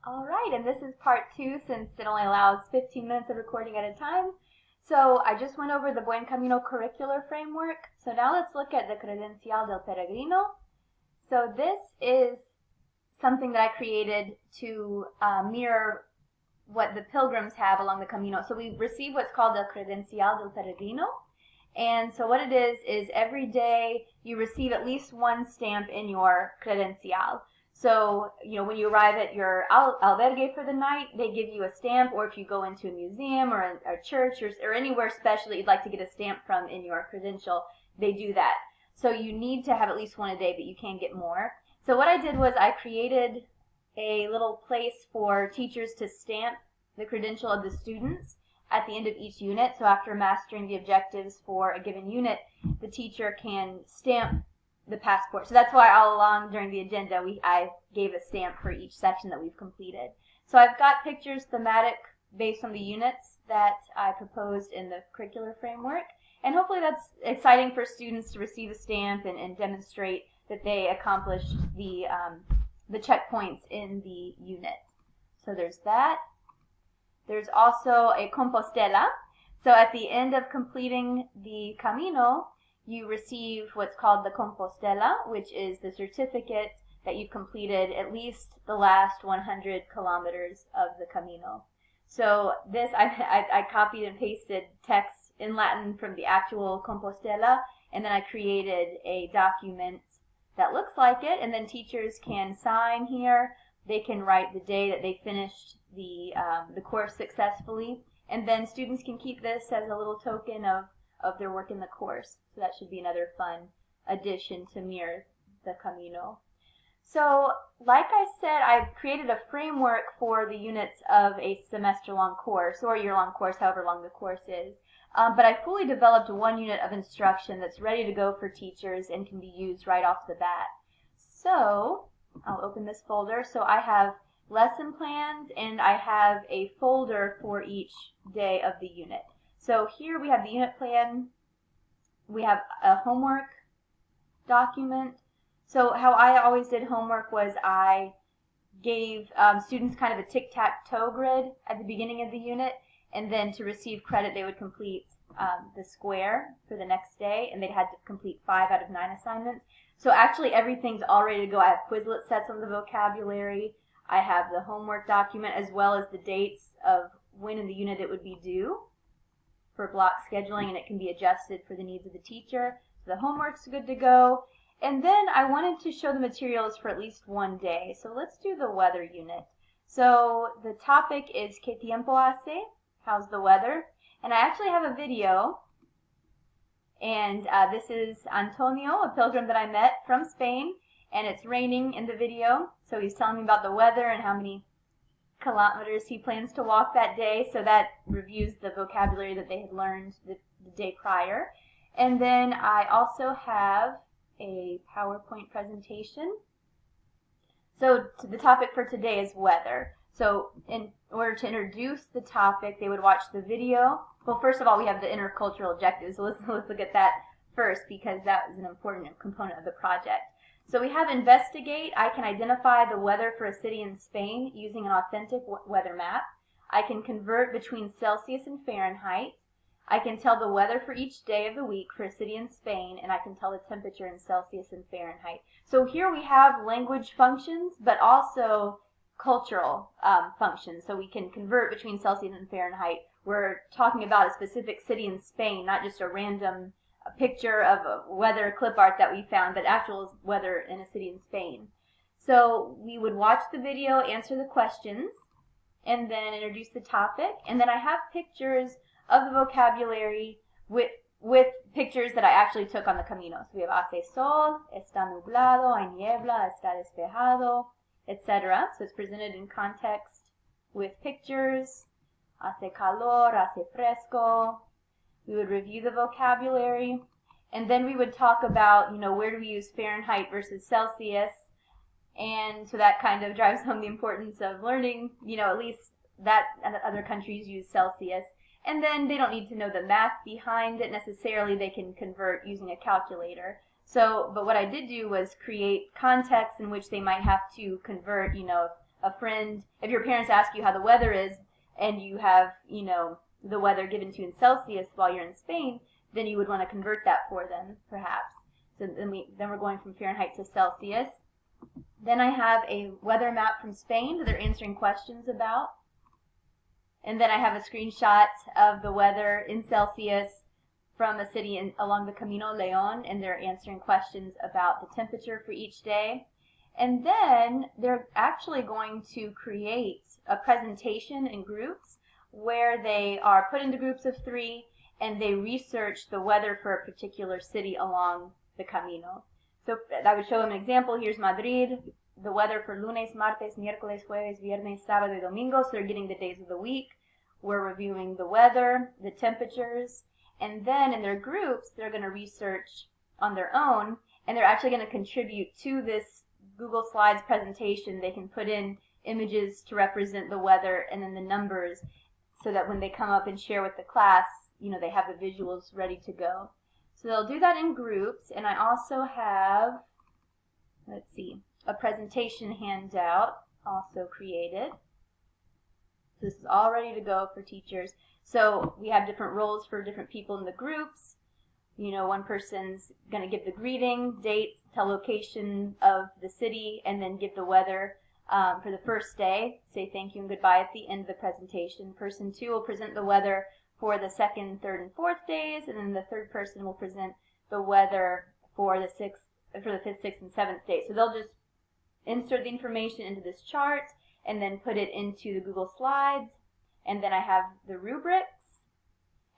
All right, and this is part 2 since it only allows 15 minutes of recording at a time. So I just went over the Buen Camino curricular framework. So now let's look at the Credencial del Peregrino. So this is something that I created to mirror what the pilgrims have along the Camino. So we receive what's called the Credencial del Peregrino. And so what it is every day you receive at least one stamp in your credencial. So, when you arrive at your albergue for the night, they give you a stamp, or if you go into a museum or a church or anywhere special that you'd like to get a stamp from in your credential, they do that. So you need to have at least one a day, but you can get more. So what I did was I created a little place for teachers to stamp the credential of the students at the end of each unit. So after mastering the objectives for a given unit, the teacher can stamp the passport. So that's why all along during the agenda I gave a stamp for each section that we've completed. So I've got pictures thematic based on the units that I proposed in the curricular framework, and hopefully that's exciting for students to receive a stamp and demonstrate that they accomplished the checkpoints in the unit. So there's that. There's also a Compostela. So at the end of completing the Camino, you receive what's called the Compostela, which is the certificate that you've completed at least the last 100 kilometers of the Camino. So this, I copied and pasted text in Latin from the actual Compostela, and then I created a document that looks like it, and then teachers can sign here. They can write the day that they finished the course successfully, and then students can keep this as a little token of their work in the course. So that should be another fun addition to mirror the Camino. So like I said, I created a framework for the units of a semester-long course, or a year-long course, however long the course is. But I fully developed one unit of instruction that's ready to go for teachers and can be used right off the bat. So I'll open this folder. So I have lesson plans, and I have a folder for each day of the unit. So here we have the unit plan, we have a homework document. So how I always did homework was I gave students kind of a tic-tac-toe grid at the beginning of the unit, and then to receive credit they would complete the square for the next day, and they had to complete 5 out of 9 assignments. So actually everything's all ready to go. I have Quizlet sets on the vocabulary, I have the homework document, as well as the dates of when in the unit it would be due for block scheduling, and it can be adjusted for the needs of the teacher. So the homework's good to go. And then I wanted to show the materials for at least one day. So let's do the weather unit. So the topic is ¿Qué tiempo hace? How's the weather? And I actually have a video. And this is Antonio, a pilgrim that I met from Spain. And it's raining in the video. So he's telling me about the weather and how many kilometers he plans to walk that day. So that reviews the vocabulary that they had learned the day prior. And then I also have a PowerPoint presentation. So the topic for today is weather. So in order to introduce the topic, they would watch the video. Well, first of all, we have the intercultural objectives. So let's look at that first, because that is an important component of the project. So we have investigate. I can identify the weather for a city in Spain using an authentic weather map. I can convert between Celsius and Fahrenheit. I can tell the weather for each day of the week for a city in Spain, and I can tell the temperature in Celsius and Fahrenheit. So here we have language functions, but also cultural functions. So we can convert between Celsius and Fahrenheit. We're talking about a specific city in Spain, not just a random picture of a weather clip art that we found, but actual weather in a city in Spain. So we would watch the video, answer the questions, and then introduce the topic. And then I have pictures of the vocabulary with pictures that I actually took on the Camino. So we have hace sol, está nublado, hay niebla, está despejado, etc. So it's presented in context with pictures. Hace calor, hace fresco. We would review the vocabulary, and then we would talk about, where do we use Fahrenheit versus Celsius, and so that kind of drives home the importance of learning, at least that other countries use Celsius. And then they don't need to know the math behind it necessarily. They can convert using a calculator. So, but what I did do was create contexts in which they might have to convert, if a friend, if your parents ask you how the weather is and you have, the weather given to you in Celsius while you're in Spain, then you would want to convert that for them, perhaps. So then we're going from Fahrenheit to Celsius. Then I have a weather map from Spain that they're answering questions about. And then I have a screenshot of the weather in Celsius from a city along the Camino León, and they're answering questions about the temperature for each day. And then they're actually going to create a presentation in groups where they are put into groups of 3 and they research the weather for a particular city along the Camino. So I would show them an example. Here's Madrid, the weather for lunes, martes, miércoles, jueves, viernes, sábado, y domingo. So they're getting the days of the week. We're reviewing the weather, the temperatures, and then in their groups, they're going to research on their own, and they're actually going to contribute to this Google Slides presentation. They can put in images to represent the weather and then the numbers so that when they come up and share with the class, they have the visuals ready to go. So they'll do that in groups, and I also have, a presentation handout also created. So this is all ready to go for teachers. So we have different roles for different people in the groups. One person's going to give the greeting, date, tell location of the city, and then give the weather for the first day. Say thank you and goodbye at the end of the presentation. Person 2 will present the weather for the 2nd, 3rd, and 4th days, and then the third person will present the weather for the 5th, 6th, and 7th day. So they'll just insert the information into this chart and then put it into the Google Slides. And then I have the rubrics.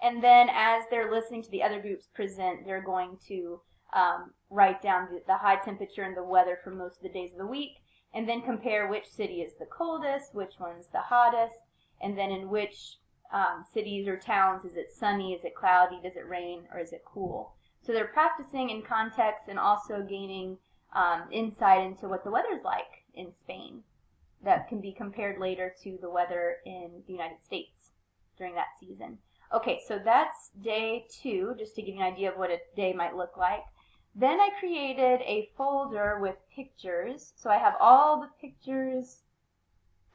And then as they're listening to the other groups present, they're going to write down the high temperature and the weather for most of the days of the week, and then compare which city is the coldest, which one's the hottest, and then in which cities or towns, is it sunny, is it cloudy, does it rain, or is it cool? So they're practicing in context and also gaining insight into what the weather's like in Spain that can be compared later to the weather in the United States during that season. Okay, so that's day 2, just to give you an idea of what a day might look like. Then I created a folder with pictures. So I have all the pictures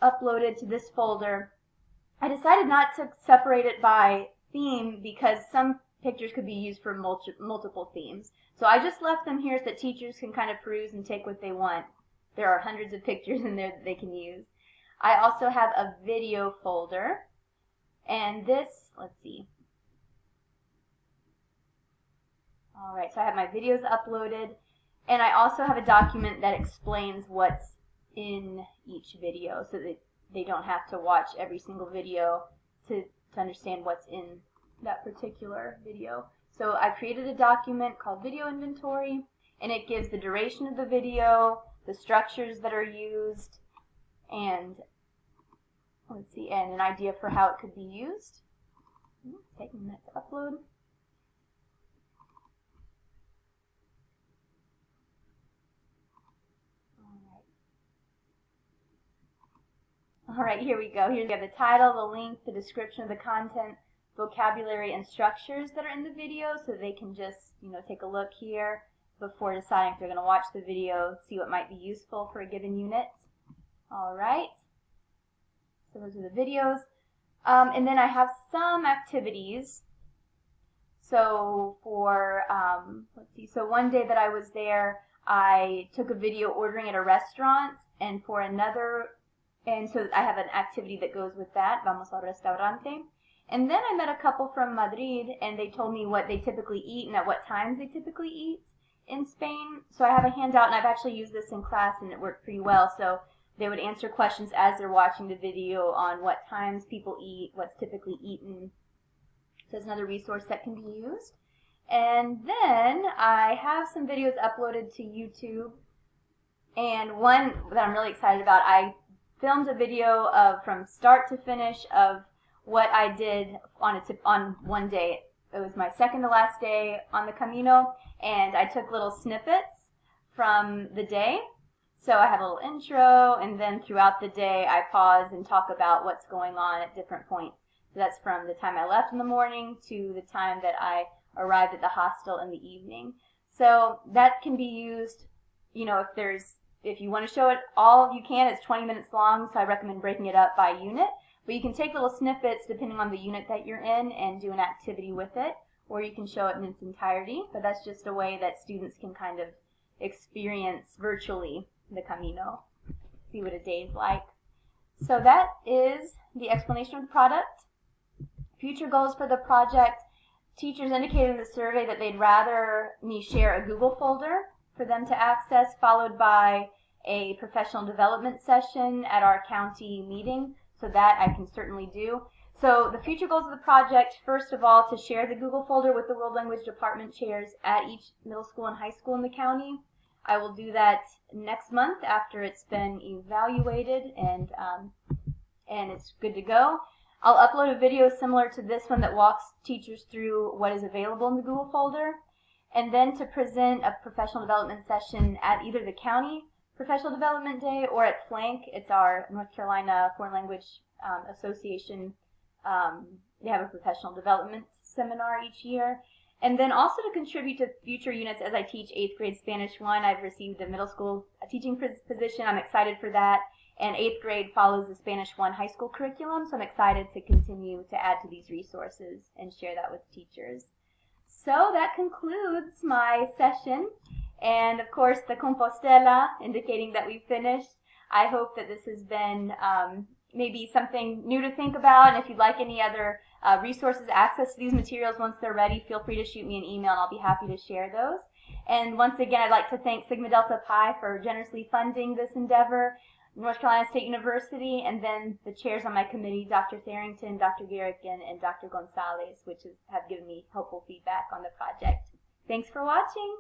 uploaded to this folder. I decided not to separate it by theme because some pictures could be used for multiple themes. So I just left them here so that teachers can kind of peruse and take what they want. There are hundreds of pictures in there that they can use. I also have a video folder. And this, let's see. All right, so I have my videos uploaded. And I also have a document that explains what's in each video so that they don't have to watch every single video to understand what's in that particular video. So I created a document called Video Inventory, and it gives the duration of the video, the structures that are used, and and an idea for how it could be used. It's taking a minute to upload. All right, here we go. Here we have the title, the link, the description of the content, vocabulary, and structures that are in the video, so they can just, take a look here before deciding if they're going to watch the video, see what might be useful for a given unit. All right. So those are the videos. And then I have some activities. So for, so one day that I was there, I took a video ordering at a restaurant, and so I have an activity that goes with that, Vamos al Restaurante. And then I met a couple from Madrid, and they told me what they typically eat and at what times they typically eat in Spain. So I have a handout, and I've actually used this in class, and it worked pretty well. So they would answer questions as they're watching the video on what times people eat, what's typically eaten. So it's another resource that can be used. And then I have some videos uploaded to YouTube. And one that I'm really excited about, I filmed a video from start to finish of what I did on one day. It was my second to last day on the Camino, and I took little snippets from the day. So I have a little intro, and then throughout the day I pause and talk about what's going on at different points. So that's from the time I left in the morning to the time that I arrived at the hostel in the evening. So that can be used, if there's if you want to show it all, you can. It's 20 minutes long, so I recommend breaking it up by unit. But you can take little snippets depending on the unit that you're in and do an activity with it, or you can show it in its entirety. But that's just a way that students can kind of experience virtually the Camino, see what a day is like. So that is the explanation of the product. Future goals for the project. Teachers indicated in the survey that they'd rather me share a Google folder for them to access, followed by a professional development session at our county meeting. So that I can certainly do. So the future goals of the project, first of all, to share the Google folder with the World Language Department chairs at each middle school and high school in the county. I will do that next month after it's been evaluated and it's good to go. I'll upload a video similar to this one that walks teachers through what is available in the Google folder, and then to present a professional development session at either the county Professional Development Day or at FLANC. It's our North Carolina Foreign Language Association. They have a professional development seminar each year. And then also to contribute to future units as I teach 8th grade Spanish 1. I've received a middle school teaching position. I'm excited for that. And 8th grade follows the Spanish 1 high school curriculum, so I'm excited to continue to add to these resources and share that with teachers. So that concludes my session. And of course the Compostela indicating that we finished. I hope that this has been maybe something new to think about, and if you'd like any other resources, access to these materials once they're ready, feel free to shoot me an email and I'll be happy to share those. And once again, I'd like to thank Sigma Delta Pi for generously funding this endeavor, North Carolina State University, and then the chairs on my committee, Dr. Tharrington, Dr. Garrigan, and Dr. Gonzalez, which have given me helpful feedback on the project. Thanks for watching.